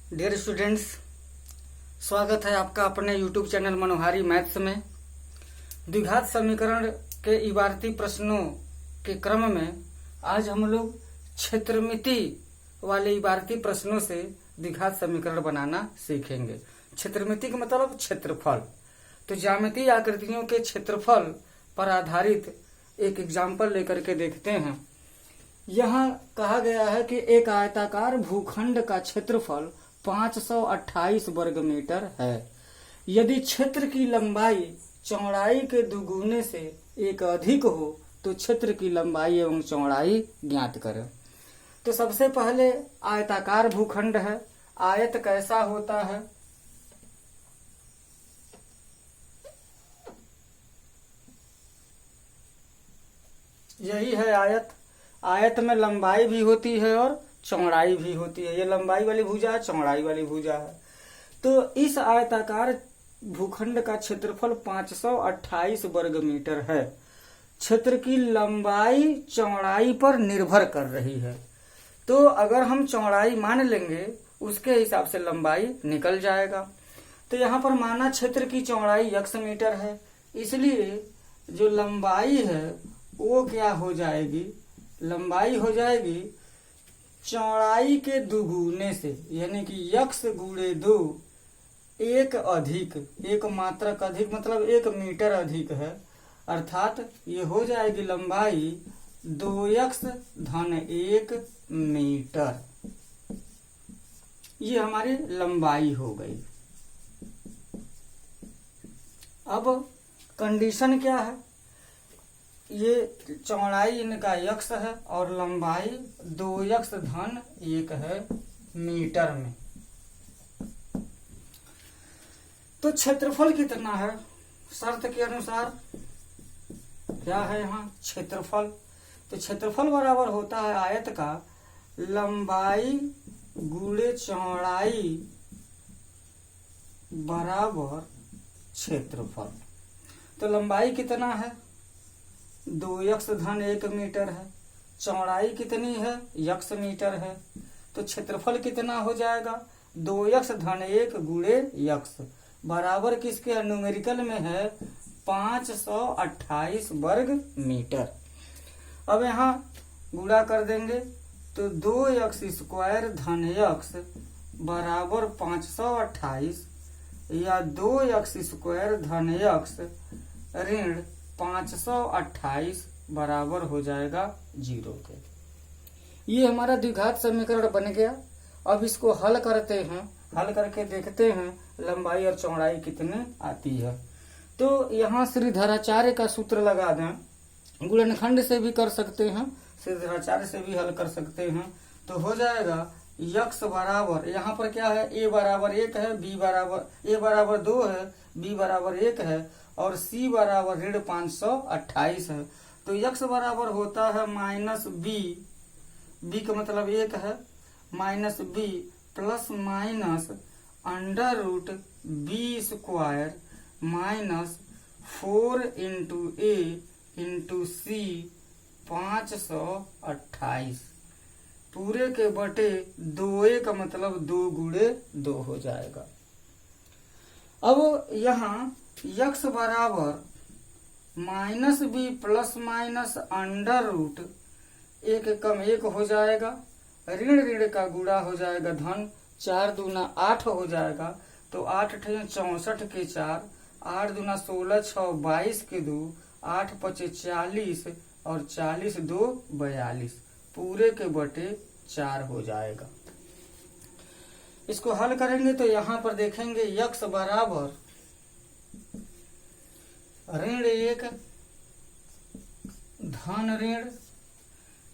Dear students, स्वागत है आपका अपने यूट्यूब चैनल मनोहारी मैथ्स में। द्विघात समीकरण के इबारती प्रश्नों के क्रम में आज हम लोग क्षेत्रमिति वाले इबारती प्रश्नों से द्विघात समीकरण बनाना सीखेंगे। क्षेत्रमिति का मतलब क्षेत्रफल। तो ज्यामितीय आकृतियों के क्षेत्रफल पर आधारित एक एग्जाम्पल लेकर के देखते हैं। यहाँ कहा गया है कि एक आयताकार भूखंड का क्षेत्रफल 528 वर्ग मीटर है। यदि क्षेत्र की लंबाई चौड़ाई के दुगुने से एक अधिक हो तो क्षेत्र की लंबाई एवं चौड़ाई ज्ञात करें। तो सबसे पहले आयताकार भूखंड है। आयत कैसा होता है? यही है आयत। आयत में लंबाई भी होती है और चौड़ाई भी होती है। ये लंबाई वाली भुजा है, चौड़ाई वाली भुजा है। तो इस आयताकार भूखंड का क्षेत्रफल 528 वर्ग मीटर है। क्षेत्र की लंबाई चौड़ाई पर निर्भर कर रही है। तो अगर हम चौड़ाई मान लेंगे उसके हिसाब से लंबाई निकल जाएगा। तो यहाँ पर माना क्षेत्र की चौड़ाई x मीटर है, इसलिए जो लंबाई है वो क्या हो जाएगी? लंबाई हो जाएगी चौड़ाई के दुगुने से, यानी कि x गुणे 2 एक अधिक, एक मात्रक अधिक मतलब 1 मीटर अधिक है। अर्थात ये हो जाएगी लंबाई 2x धन 1 मीटर। ये हमारी लंबाई हो गई। अब कंडीशन क्या है? ये चौड़ाई इनका x है और लंबाई 2x धन 1 है मीटर में। तो क्षेत्रफल कितना है? शर्त के अनुसार क्या है यहाँ? क्षेत्रफल। तो क्षेत्रफल बराबर होता है आयत का लंबाई गुणे चौड़ाई बराबर क्षेत्रफल। तो लंबाई कितना है? 2x धन 1 मीटर है। चौड़ाई कितनी है? x मीटर है। तो क्षेत्रफल कितना हो जाएगा? 2x धन 1 गुणे x बराबर किसके? न्यूमेरिकल में है 528 वर्ग मीटर। अब यहाँ गुणा कर देंगे तो 2x स्क्वायर धन x बराबर 528 या 2x स्क्वायर धन x ऋण 528 बराबर हो जाएगा 0 के। ये हमारा द्विघात समीकरण बन गया। अब इसको हल करते हैं। हल करके देखते हैं लंबाई और चौड़ाई कितनी आती है। तो यहाँ श्रीधराचार्य का सूत्र लगा दें। गुणनखंड से भी कर सकते हैं, श्रीधराचार्य से भी हल कर सकते हैं। तो हो जाएगा x बराबर, यहाँ पर क्या है? a बराबर 1 है, b बराबर a बराबर 2 है, b बराबर 1 है और c बराबर ऋण 528 है। तो x बराबर होता है माइनस b का मतलब 1 है, minus b plus minus under root b square minus 4 into a into c 528 पूरे के बटे 2a का मतलब 2 गुणे 2 हो जाएगा। अब यहाँ x बराबर minus b plus minus under root 1 कम 1 हो जाएगा। ऋण ऋण का गुणा हो जाएगा धन, 4 दूना 8 हो जाएगा। तो 8 64 के 4, 8 दूना 16 6 22 के 2, 8 पचे 40 और 40 2 42 पूरे के बटे 4 हो जाएगा। इसको हल करेंगे तो यहाँ पर देखेंगे x बराबर ऋण 1 धन ऋण,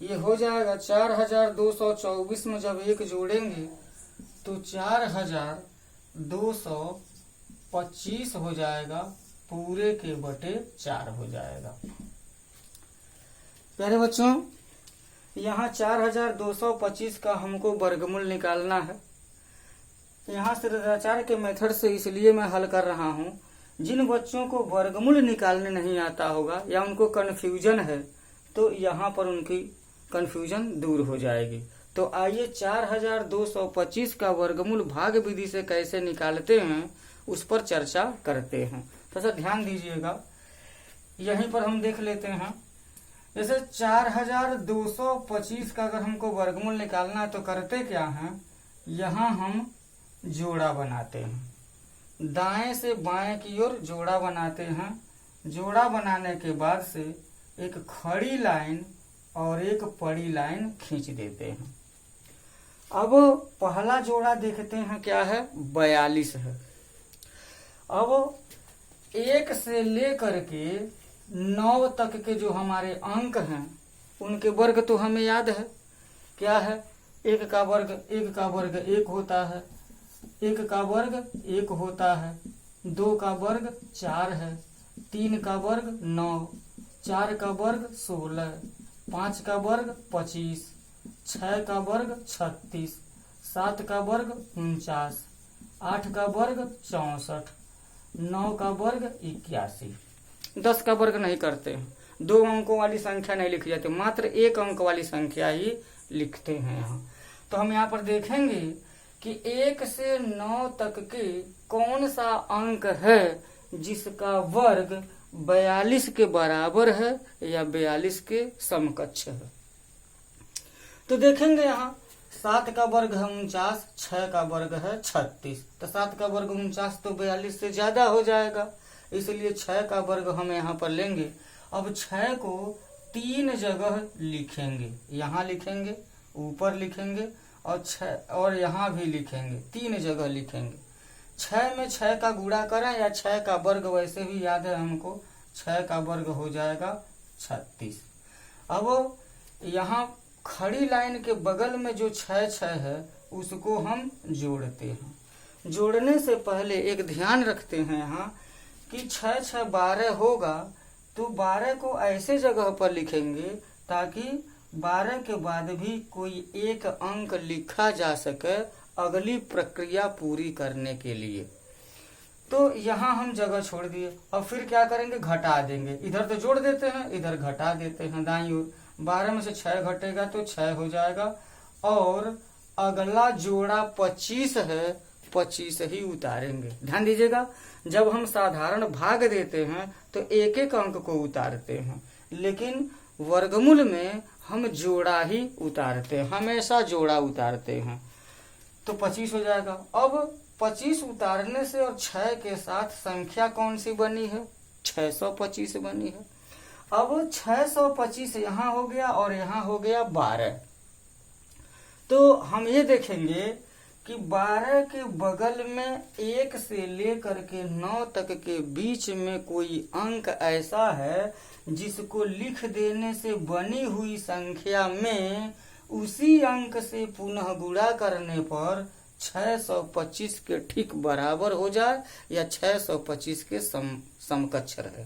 ये हो जाएगा 4224 में जब 1 जोड़ेंगे तो 4225 हो जाएगा पूरे के बटे 4 हो जाएगा। प्यारे बच्चों, यहाँ 4225 का हमको वर्गमूल निकालना है। यहाँ श्रीधराचार्य के मेथड से इसलिए मैं हल कर रहा हूँ, जिन बच्चों को वर्गमूल निकालने नहीं आता होगा या उनको कन्फ्यूजन है तो यहाँ पर उनकी कन्फ्यूजन दूर हो जाएगी। तो आइए 4225 का वर्गमूल भाग विधि से कैसे निकालते हैं उस पर चर्चा करते हैं। तो सर ध्यान दीजिएगा, यहीं पर हम देख लेते हैं। जैसे 4225 का अगर हमको वर्गमूल निकालना है तो करते क्या है, यहाँ हम जोड़ा बनाते हैं, दाएं से बाएं की ओर जोड़ा बनाते हैं। जोड़ा बनाने के बाद से एक खड़ी लाइन और एक पड़ी लाइन खींच देते हैं। अब पहला जोड़ा देखते हैं क्या है, 42 है। अब 1 से लेकर के 9 तक के जो हमारे अंक हैं उनके वर्ग तो हमें याद है, क्या है, 1 का वर्ग 1 होता है, 1 का वर्ग 1 होता है, 2 का वर्ग 4 है, 3 का वर्ग 9, 4 का वर्ग 16, 5 का वर्ग 25, 6 का वर्ग 36, 7 का वर्ग 49, 8 का वर्ग 64, 9 का वर्ग 81। 10 का वर्ग नहीं करते हैं, 2 अंकों वाली संख्या नहीं लिखी जाती, मात्र 1 अंक वाली संख्या ही लिखते हैं यहाँ। तो हम यहाँ पर देखेंगे कि 1 से 9 तक के कौन सा अंक है जिसका वर्ग 42 के बराबर है या 42 के समकक्ष है। तो देखेंगे यहाँ 7 का वर्ग है 49, 6 का वर्ग है 36, तो 7 का वर्ग 49 तो 42 से ज्यादा हो जाएगा, इसलिए 6 का वर्ग हम यहाँ पर लेंगे। अब 6 को 3 जगह लिखेंगे, यहाँ लिखेंगे, ऊपर लिखेंगे और यहाँ भी लिखेंगे, 3 जगह लिखेंगे। 6 में 6 का गुणा करें या 6 का वर्ग, वैसे भी याद है हमको, 6 का वर्ग हो जाएगा 36। अब यहाँ खड़ी लाइन के बगल में जो 6 है उसको हम जोड़ते हैं। जोड़ने से पहले एक ध्यान रखते हैं यहाँ कि 6 6 12 होगा, तो 12 को ऐसे जगह पर लिखेंगे ताकि 12 के बाद भी कोई एक अंक लिखा जा सके अगली प्रक्रिया पूरी करने के लिए। तो यहाँ हम जगह छोड़ दिए। अब फिर क्या करेंगे, घटा देंगे, इधर तो जोड़ देते हैं, इधर घटा देते हैं दाईं ओर। 12 में से 6 घटेगा तो 6 हो जाएगा, और अगला जोड़ा 25 है, 25 ही उतारेंगे। ध्यान दीजिएगा, जब हम साधारण भाग देते हैं तो एक एक अंक को उतारते हैं, लेकिन वर्गमूल में हम जोड़ा ही उतारते हैं, हमेशा जोड़ा उतारते हैं। तो 25 हो जाएगा। अब 25 उतारने से और 6 के साथ संख्या कौन सी बनी है, 625 बनी है। अब 625 यहाँ हो गया और यहाँ हो गया 12। तो हम ये देखेंगे कि 12 के बगल में 1 से लेकर के 9 तक के बीच में कोई अंक ऐसा है जिसको लिख देने से बनी हुई संख्या में उसी अंक से पुनः गुणा करने पर 625 के ठीक बराबर हो जाए या 625 के समकक्ष रहे।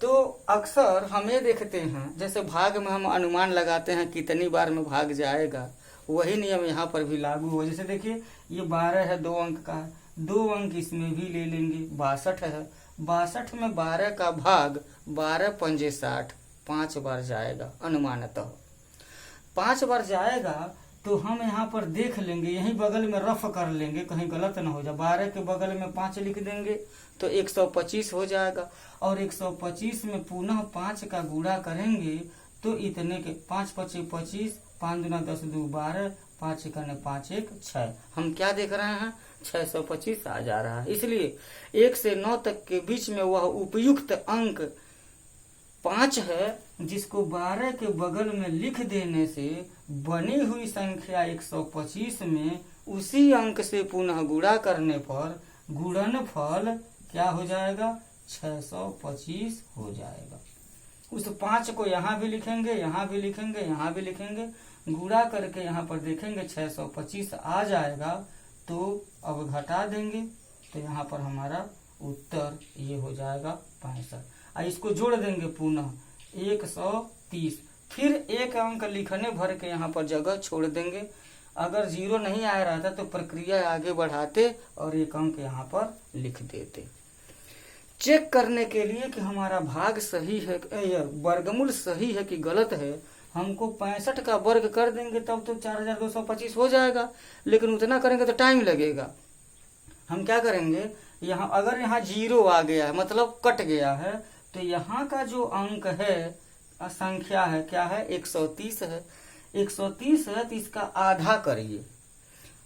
तो अक्सर हम ये देखते हैं, जैसे भाग में हम अनुमान लगाते हैं कितनी बार में भाग जाएगा, वही नियम यहाँ पर भी लागू हो। जैसे देखिए ये 12 है, 2 अंक का है, 2 अंक इसमें भी ले लेंगे, 62 है, 62 में 12 का भाग 12 पंजे 60, 5 बार जाएगा अनुमानतः। 5 बार जाएगा तो हम यहाँ पर देख लेंगे, यहीं बगल में रफ कर लेंगे कहीं गलत ना हो जाए। 12 के बगल में 5 लिख देंगे तो 125 हो जाएगा, और 125 में पुनः 5 का गुणा करेंगे तो इतने के 5 पचे 25, 5 दूना 10, 2 12, 5 एकने 5 1 6। हम क्या देख रहे हैं, 625 आ जा रहा है। इसलिए 1 से 9 तक के बीच में वह उपयुक्त अंक 5 है जिसको 12 के बगल में लिख देने से बनी हुई संख्या 125 में उसी अंक से पुनः गुणा करने पर गुणनफल क्या हो जाएगा, 625 हो जाएगा। उस 5 को यहाँ भी लिखेंगे, यहाँ भी लिखेंगे, यहाँ भी लिखेंगे, गुणा करके यहाँ पर देखेंगे 625 आ जाएगा। तो अब घटा देंगे तो यहाँ पर हमारा उत्तर ये हो जाएगा 65। इसको जोड़ देंगे पुनः 130, फिर एक अंक लिखने भर के यहाँ पर जगह छोड़ देंगे। अगर 0 नहीं आ रहा था तो प्रक्रिया आगे बढ़ाते और एक अंक यहाँ पर लिख देते। चेक करने के लिए कि हमारा भाग सही है, वर्गमूल सही है कि गलत है, हमको 65 का वर्ग कर देंगे तब तो 4225 हो जाएगा, लेकिन उतना करेंगे तो टाइम लगेगा। हम क्या करेंगे, यहाँ अगर यहाँ 0 आ गया है मतलब कट गया है, तो यहाँ का जो अंक है संख्या है क्या है, 130 है। 130 है तो इसका आधा करिए।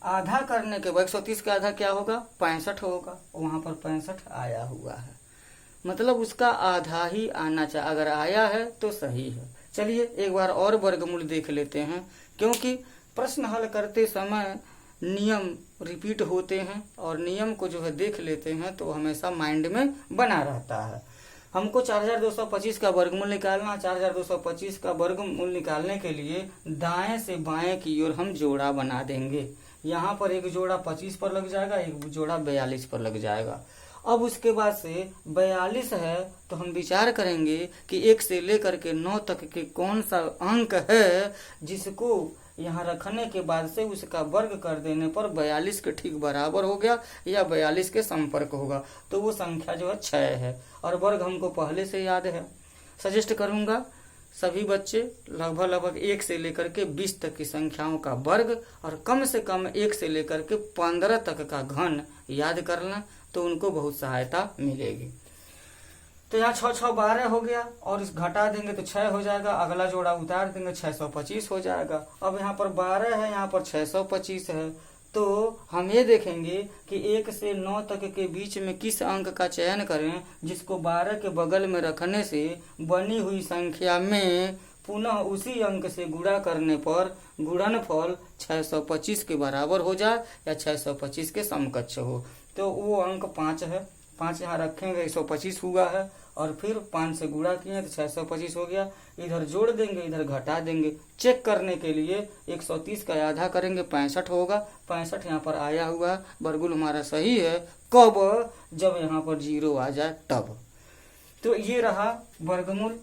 आधा करने के बाद 130 का आधा क्या होगा, 65 होगा। वहां पर 65 आया हुआ है, मतलब उसका आधा ही आना चाहिए। अगर आया है तो सही है। चलिए एक बार और वर्गमूल देख लेते हैं, क्योंकि प्रश्न हल करते समय नियम रिपीट होते हैं और नियम को जो है देख लेते हैं तो हमेशा माइंड में बना रहता है। हमको 4225 का वर्गमूल निकालना। 4225 का वर्गमूल निकालने के लिए दाएं से बाएं की ओर हम जोड़ा बना देंगे। यहाँ पर एक जोड़ा 25 पर लग जाएगा, एक जोड़ा 42 पर लग जाएगा। अब उसके बाद से 42 है तो हम विचार करेंगे कि 1 से लेकर के 9 तक के कौन सा अंक है जिसको यहाँ रखने के बाद से उसका वर्ग कर देने पर 42 के ठीक बराबर हो गया या 42 के संपर्क होगा, तो वो संख्या जो है 6 है। और वर्ग हमको पहले से याद है। सजेस्ट करूंगा सभी बच्चे लगभग 1 से लेकर के 20 तक की संख्याओं का वर्ग और कम से कम 1 से लेकर के 15 तक का घन याद कर लें, तो उनको बहुत सहायता मिलेगी। तो यहाँ 6 6 12 हो गया और इस घटा देंगे तो 6 हो जाएगा। अगला जोड़ा उतार देंगे 625 हो जाएगा। अब यहाँ पर 12 है, यहाँ पर 625 है, तो हम ये देखेंगे कि 1 से 9 तक के बीच में किस अंक का चयन करें जिसको 12 के बगल में रखने से बनी हुई संख्या में पुनः उसी अंक से गुणा करने पर गुणनफल 625 के बराबर हो जाए या 625 के समकक्ष हो। तो वो अंक 5 है। 5 यहाँ रखेंगे, 125 हुआ है और फिर 5 से गुणा किए तो 625 हो गया। इधर जोड़ देंगे, इधर घटा देंगे। चेक करने के लिए 130 का आधा करेंगे, 65 होगा। 65 यहाँ पर आया हुआ है, वर्गमूल हमारा सही है। कब, जब यहाँ पर 0 आ जाए तब। तो ये रहा वर्गमूल।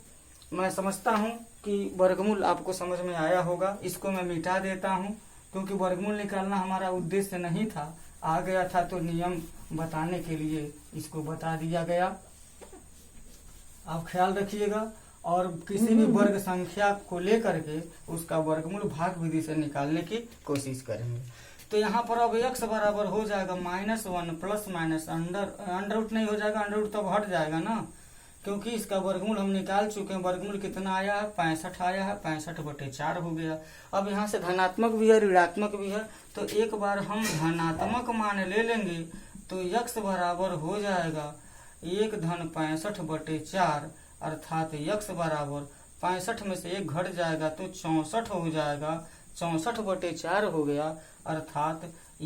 मैं समझता हूँ कि वर्गमूल आपको समझ में आया होगा। इसको मैं मिटा देता हूँ क्योंकि वर्गमूल निकालना हमारा उद्देश्य नहीं था, आ गया था तो नियम बताने के लिए इसको बता दिया गया। आप ख्याल रखिएगा और किसी भी वर्ग संख्या को लेकर के उसका वर्गमूल भाग विधि से निकालने की कोशिश करेंगे। तो यहाँ पर अब x बराबर हो जाएगा -1 प्लस माइनस अंडर रूट नहीं हो जाएगा, अंडर रूट तब हट जाएगा ना, क्योंकि इसका वर्गमूल हम निकाल चुके हैं। वर्गमूल कितना आया है, 65 आया है, 65/4 हो गया। अब यहाँ से धनात्मक भी है ऋणात्मक भी है, तो एक बार हम धनात्मक मान ले लेंगे तो x बराबर हो जाएगा 1 धन 65/4, अर्थात x बराबर 65 में से 1 घट जाएगा तो 64 हो जाएगा। 64/4 हो गया, अर्थात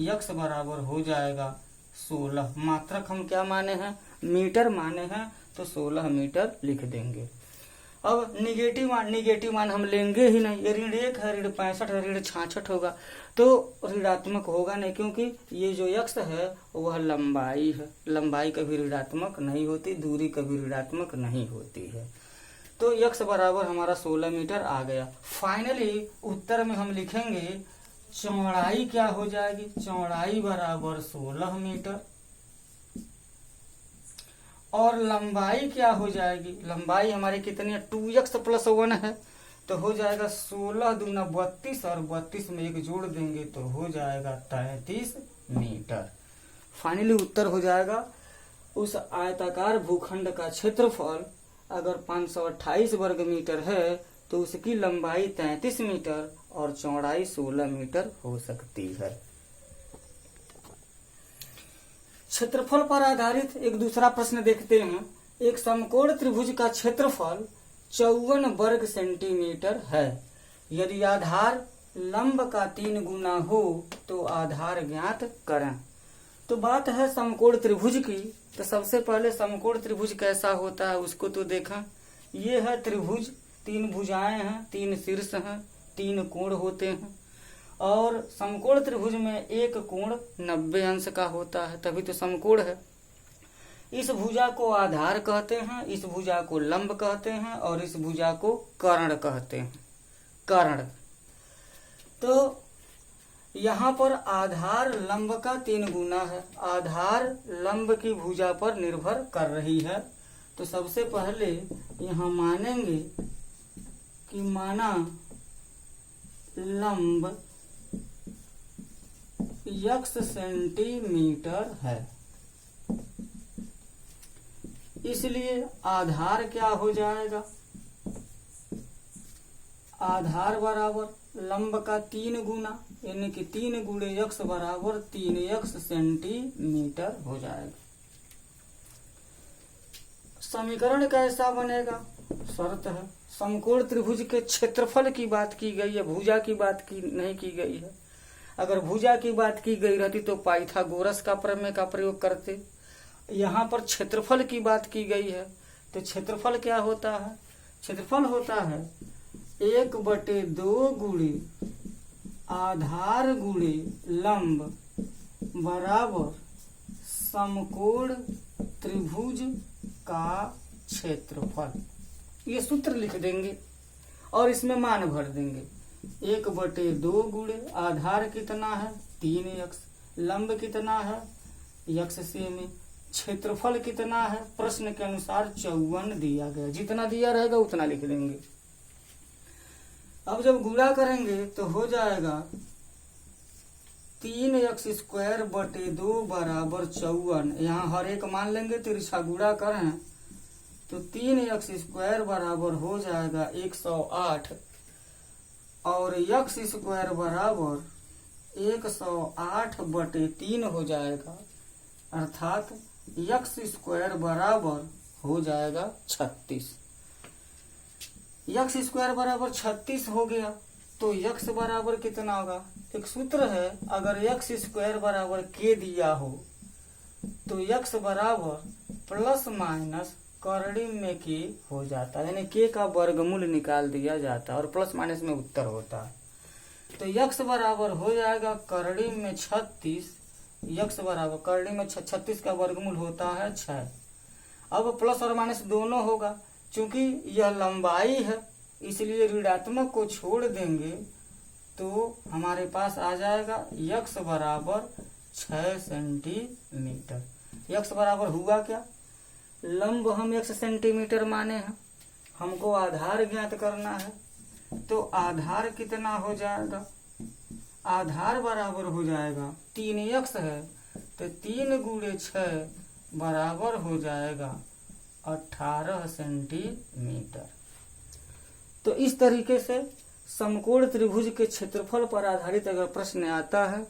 x बराबर हो जाएगा 16। मात्रक हम क्या माने हैं, मीटर माने हैं, तो 16 मीटर लिख देंगे। अब निगेटिव मान हम लेंगे ही नहीं। ये ऋण 1 है, ऋण 65 है, ऋण 66 होगा, तो ऋणात्मक होगा नहीं, क्योंकि ये जो x है वह लंबाई है। लंबाई कभी ऋणात्मक नहीं होती, दूरी कभी ऋणात्मक नहीं होती है। तो x बराबर हमारा 16 मीटर आ गया। फाइनली उत्तर में हम लिखेंगे चौड़ाई क्या हो जाएगी, चौड़ाई बराबर 16 मीटर और लंबाई क्या हो जाएगी, लंबाई हमारी कितनी है, 2x + 1 है, तो हो जाएगा 16 दूना 32 और 32 में 1 जोड़ देंगे तो हो जाएगा 33 मीटर। फाइनली उत्तर हो जाएगा उस आयताकार भूखंड का क्षेत्रफल अगर 528 वर्ग मीटर है तो उसकी लंबाई 33 मीटर और चौड़ाई 16 मीटर हो सकती है। क्षेत्रफल पर आधारित एक दूसरा प्रश्न देखते हैं। एक समकोण त्रिभुज का क्षेत्रफल 54 वर्ग सेंटीमीटर है। यदि आधार लंब का 3 गुना हो तो आधार ज्ञात करें। तो बात है समकोण त्रिभुज की, तो सबसे पहले समकोण त्रिभुज कैसा होता है उसको तो देखा। ये है त्रिभुज, 3 भुजाएं हैं, 3 शीर्ष हैं, 3 कोण होते हैं और समकोण त्रिभुज में एक कोण 90 अंश का होता है, तभी तो समकोण है। इस भुजा को आधार कहते हैं, इस भुजा को लंब कहते हैं और इस भुजा को कर्ण कहते हैं। कर्ण, तो यहाँ पर आधार लंब का 3 गुना है। आधार लंब की भुजा पर निर्भर कर रही है। तो सबसे पहले यहाँ मानेंगे कि माना लंब x सेंटीमीटर है, इसलिए आधार क्या हो जाएगा, आधार बराबर लंब का 3 गुना, यानी कि 3 गुणे x बराबर 3x सेंटीमीटर हो जाएगा। समीकरण कैसा बनेगा, शर्त है समकोण त्रिभुज के क्षेत्रफल की बात की गई है, भुजा की बात की नहीं की गई है। अगर भुजा की बात की गई रहती तो पाइथागोरस का प्रमेय का प्रयोग करते। यहाँ पर क्षेत्रफल की बात की गई है, तो क्षेत्रफल क्या होता है, क्षेत्रफल होता है 1/2 गुणे आधार गुणे लंब बराबर समकोण त्रिभुज का क्षेत्रफल। ये सूत्र लिख देंगे और इसमें मान भर देंगे। 1/2 गुणे आधार कितना है 3x, लंब कितना है x से में, क्षेत्रफल कितना है प्रश्न के अनुसार 54 दिया गया, जितना दिया रहेगा उतना लिख देंगे। अब जब गुणा करेंगे तो हो जाएगा 3x²/2 बराबर 54। यहाँ हर एक मान लेंगे, तिरछा गुणा करें तो 3x² बराबर हो जाएगा 108 और x² बराबर 108/3 हो जाएगा, अर्थात x² बराबर हो जाएगा 36। x² बराबर 36 हो गया तो x बराबर कितना होगा, एक सूत्र है, अगर x² बराबर k दिया हो तो x बराबर प्लस माइनस करड़ी में k हो जाता है, यानी k का वर्गमूल निकाल दिया जाता है और प्लस माइनस में उत्तर होता है। तो x बराबर हो जाएगा करड़ी में 36, x बराबर करड़ी में 36 का वर्गमूल होता है 6। अब प्लस और माइनस दोनों होगा, चूंकि यह लंबाई है इसलिए ऋणात्मक को छोड़ देंगे तो हमारे पास आ जाएगा x बराबर 6 सेंटीमीटर। x बराबर हुआ क्या, लंब हम x सेंटीमीटर माने हैं, हमको आधार ज्ञात करना है, तो आधार कितना हो जाएगा, आधार बराबर हो जाएगा 3x है तो 3 गुणे 6 बराबर हो जाएगा 18 सेंटीमीटर। तो इस तरीके से समकोण त्रिभुज के क्षेत्रफल पर आधारित अगर प्रश्न आता है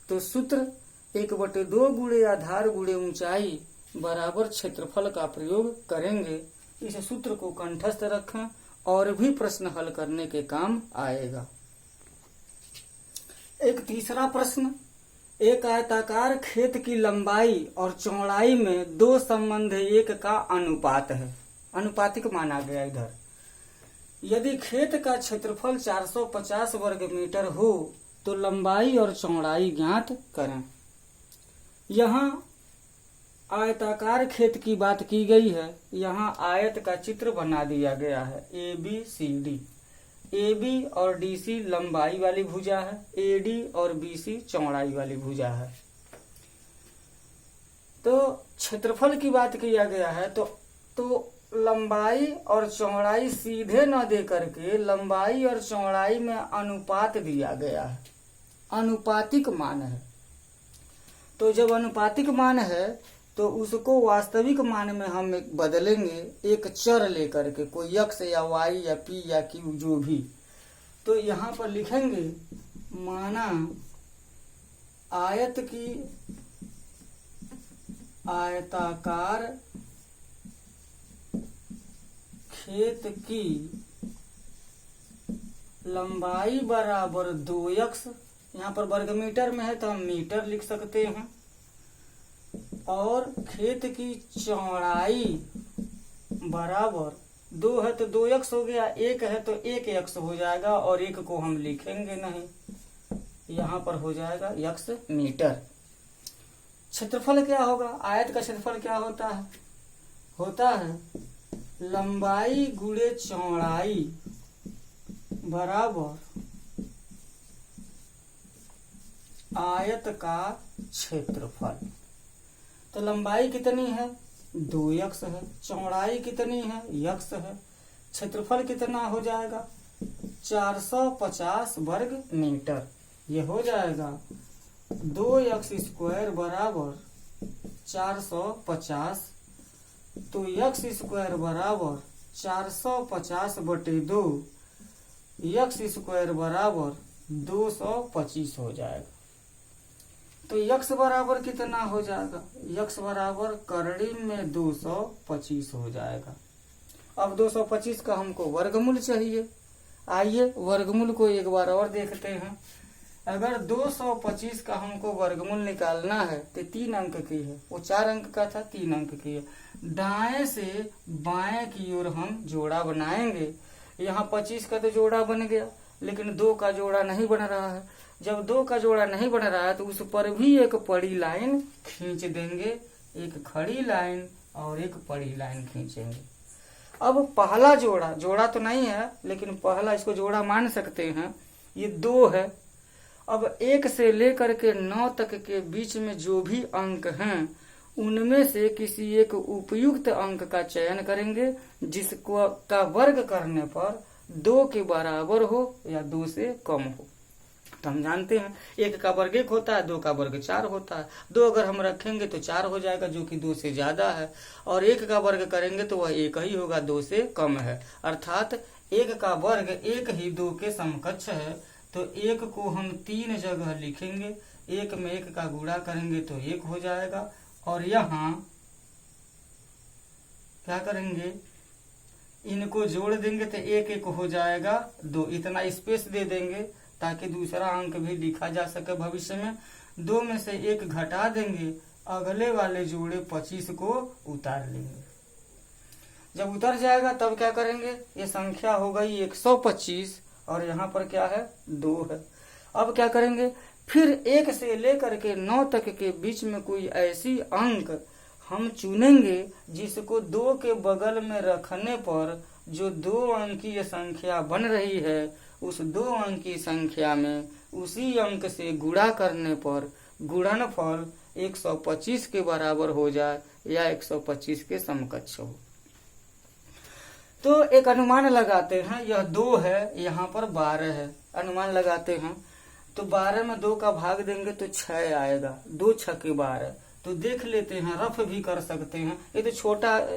तो सूत्र 1/2 गुणे आधार गुणे ऊंचाई बराबर क्षेत्रफल का प्रयोग करेंगे। इस सूत्र को कंठस्थ रखें और भी प्रश्न हल करने के काम आएगा। एक तीसरा प्रश्न, एक आयताकार खेत की लंबाई और चौड़ाई में 2 संबंध 1 का अनुपात है, अनुपातिक माना गया। इधर यदि खेत का क्षेत्रफल 450 वर्ग मीटर हो तो लंबाई और चौड़ाई ज्ञात करें। यहाँ आयताकार खेत की बात की गई है, यहाँ आयत का चित्र बना दिया गया है ABCD। AB और DC लंबाई वाली भुजा है, AD और BC चौड़ाई वाली भुजा है। तो क्षेत्रफल की बात किया गया है तो लंबाई और चौड़ाई सीधे न दे करके लंबाई और चौड़ाई में अनुपात दिया गया है, अनुपातिक मान है। तो जब अनुपातिक मान है तो उसको वास्तविक मान में हम बदलेंगे, एक चर लेकर के, कोई x या y या p या q जो भी। तो यहाँ पर लिखेंगे माना आयत की आयताकार खेत की लंबाई बराबर 2x, यहाँ पर वर्ग मीटर में है तो हम मीटर लिख सकते हैं, और खेत की चौड़ाई बराबर 2 है तो 2x हो गया, 1 है तो 1x हो जाएगा और 1 को हम लिखेंगे नहीं, यहाँ पर हो जाएगा x मीटर। क्षेत्रफल क्या होगा, आयत का क्षेत्रफल क्या होता है लंबाई गुणे चौड़ाई बराबर आयत का क्षेत्रफल। तो लंबाई कितनी है 2x है, चौड़ाई कितनी है x है, क्षेत्रफल कितना हो जाएगा 450 वर्ग मीटर। ये हो जाएगा 2x² बराबर 450। तो x² बराबर 450/2, x² बराबर 225 हो जाएगा। तो x बराबर कितना हो जाएगा? x बराबर करड़ी में 225 हो जाएगा। अब 225 का हमको वर्गमूल चाहिए। आइए वर्गमूल को एक बार और देखते हैं। अगर 225 का हमको वर्गमूल निकालना है तो 3 अंक की है, वो 4 अंक का था, 3 अंक की है। दाएं से बाएं की ओर हम जोड़ा बनाएंगे। यहाँ 25 का तो जोड़ा बन गया, लेकिन 2 का जोड़ा नहीं बन रहा है। जब 2 का जोड़ा नहीं बन रहा है तो उस पर भी एक पड़ी लाइन खींच देंगे, एक खड़ी लाइन और एक पड़ी लाइन खींचेंगे। अब पहला जोड़ा तो नहीं है, लेकिन पहला इसको जोड़ा मान सकते हैं। ये 2 है। अब 1 से लेकर के 9 तक के बीच में जो भी अंक हैं उनमें से किसी एक उपयुक्त अंक का चयन करेंगे जिसको का वर्ग करने पर 2 के बराबर हो या 2 से कम हो। तो हम जानते हैं 1 का वर्ग 1 होता है, 2 का वर्ग 4 होता है। 2 अगर हम रखेंगे तो 4 हो जाएगा, जो कि 2 से ज्यादा है। और 1 का वर्ग करेंगे तो वह 1 ही होगा, 2 से कम है। अर्थात 1 का वर्ग 1 ही 2 के समकक्ष है। तो 1 को हम 3 जगह लिखेंगे। 1 में 1 का गुणा करेंगे तो 1 हो जाएगा। और यहाँ क्या करेंगे, इनको जोड़ देंगे तो 1 1 हो जाएगा 2। इतना स्पेस दे देंगे ताकि दूसरा अंक भी लिखा जा सके भविष्य में। 2 में से 1 घटा देंगे, अगले वाले जोड़े 25 को उतार लेंगे। जब उतर जाएगा तब क्या करेंगे, ये संख्या हो गई 125 और यहाँ पर क्या है 2 है। अब क्या करेंगे, फिर 1 से लेकर के 9 तक के बीच में कोई ऐसी अंक हम चुनेंगे जिसको 2 के बगल में रखने पर जो 2 अंकीय संख्या बन रही है उस 2 अंकीय संख्या में उसी अंक से गुणा करने पर गुणनफल 125 के बराबर हो जाए या 125 के समकक्ष हो। तो एक अनुमान लगाते हैं, यह 2 है, यहाँ पर 12 है। अनुमान लगाते हैं तो 12 में 2 का भाग देंगे तो 6 आएगा। 2 छक्के 12। तो देख लेते हैं, रफ भी कर सकते हैं। ये तो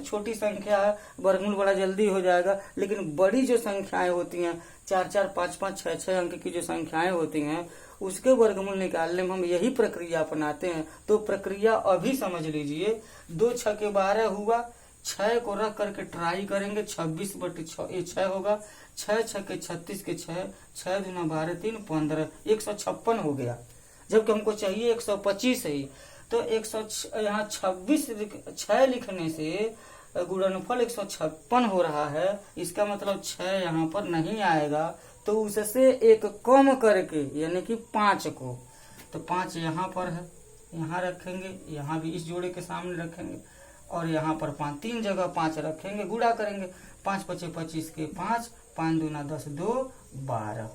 छोटी संख्या है, वर्गमूल बड़ा जल्दी हो जाएगा। लेकिन बड़ी जो संख्याएं होती हैं 4 4 5 5 6 6 अंक की जो संख्याएं होती हैं उसके वर्गमूल निकालने में हम यही प्रक्रिया अपनाते हैं। तो प्रक्रिया अभी समझ लीजिए। 2 छक्के 12 हुआ, 6 को रख करके ट्राई करेंगे, 26/6 होगा। 6 छक्के 36 के 6, 6 दूना 12 3 15, 156 हो गया। जबकि हमको चाहिए 125 ही। तो 26 6 लिखने से गुणनफल 156 हो रहा है। इसका मतलब 6 यहाँ पर नहीं आएगा। तो उससे एक कम करके यानी कि 5 को, तो 5 यहाँ पर है, यहाँ रखेंगे, यहाँ भी इस जोड़े के सामने रखेंगे और यहाँ पर 5 3 जगह 5 रखेंगे, गुणा करेंगे। 5 5 25 के 5, 5 दूना 10 2 12।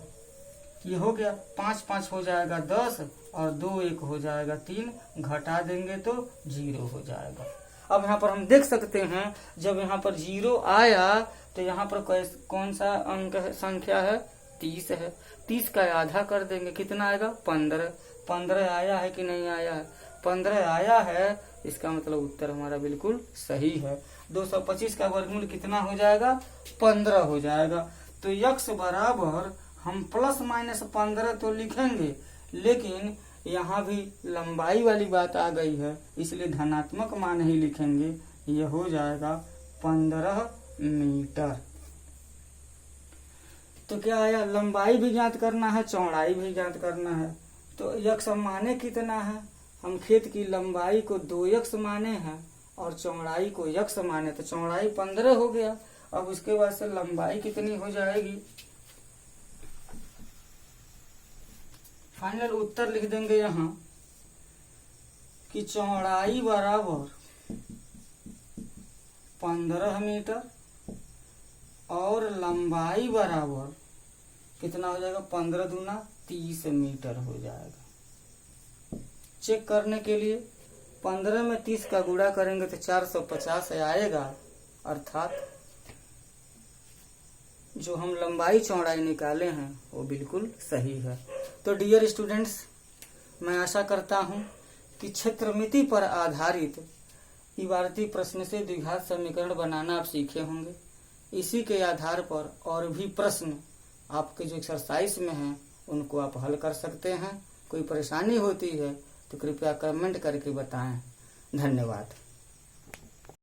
ये हो गया। 5 5 हो जाएगा 10 और 2 1 हो जाएगा 3, घटा देंगे तो 0 हो जाएगा। अब यहाँ पर हम देख सकते हैं जब यहाँ पर 0 आया तो यहाँ पर कौन सा अंक है, संख्या है 30 है। 30 का आधा कर देंगे, कितना आएगा 15। 15 आया है कि नहीं आया है? 15 आया है। इसका मतलब उत्तर हमारा बिल्कुल सही है। 225 का वर्गमूल कितना हो जाएगा 15 हो जाएगा। तो x बराबर हम ±15 तो लिखेंगे, लेकिन यहाँ भी लंबाई वाली बात आ गई है इसलिए धनात्मक मान ही लिखेंगे। ये हो जाएगा 15 मीटर। तो क्या आया, लंबाई भी ज्ञात करना है, चौड़ाई भी ज्ञात करना है। तो x माने कितना है, हम खेत की लंबाई को 2x माने हैं और चौड़ाई को x माने, तो चौड़ाई 15 हो गया। अब उसके बाद से लंबाई कितनी हो जाएगी, फाइनल उत्तर लिख देंगे यहाँ कि चौड़ाई बराबर 15 मीटर और लंबाई बराबर कितना हो जाएगा 15 दूना 30 मीटर हो जाएगा। चेक करने के लिए 15 में 30 का गुणा करेंगे तो 450 आएगा। अर्थात जो हम लंबाई चौड़ाई निकाले हैं वो बिल्कुल सही है। तो डियर स्टूडेंट्स, मैं आशा करता हूँ कि क्षेत्रमिति पर आधारित इबारती प्रश्न से द्विघात समीकरण बनाना आप सीखे होंगे। इसी के आधार पर और भी प्रश्न आपके जो एक्सरसाइज में हैं उनको आप हल कर सकते हैं। कोई परेशानी होती है तो कृपया कमेंट करके बताएं। धन्यवाद।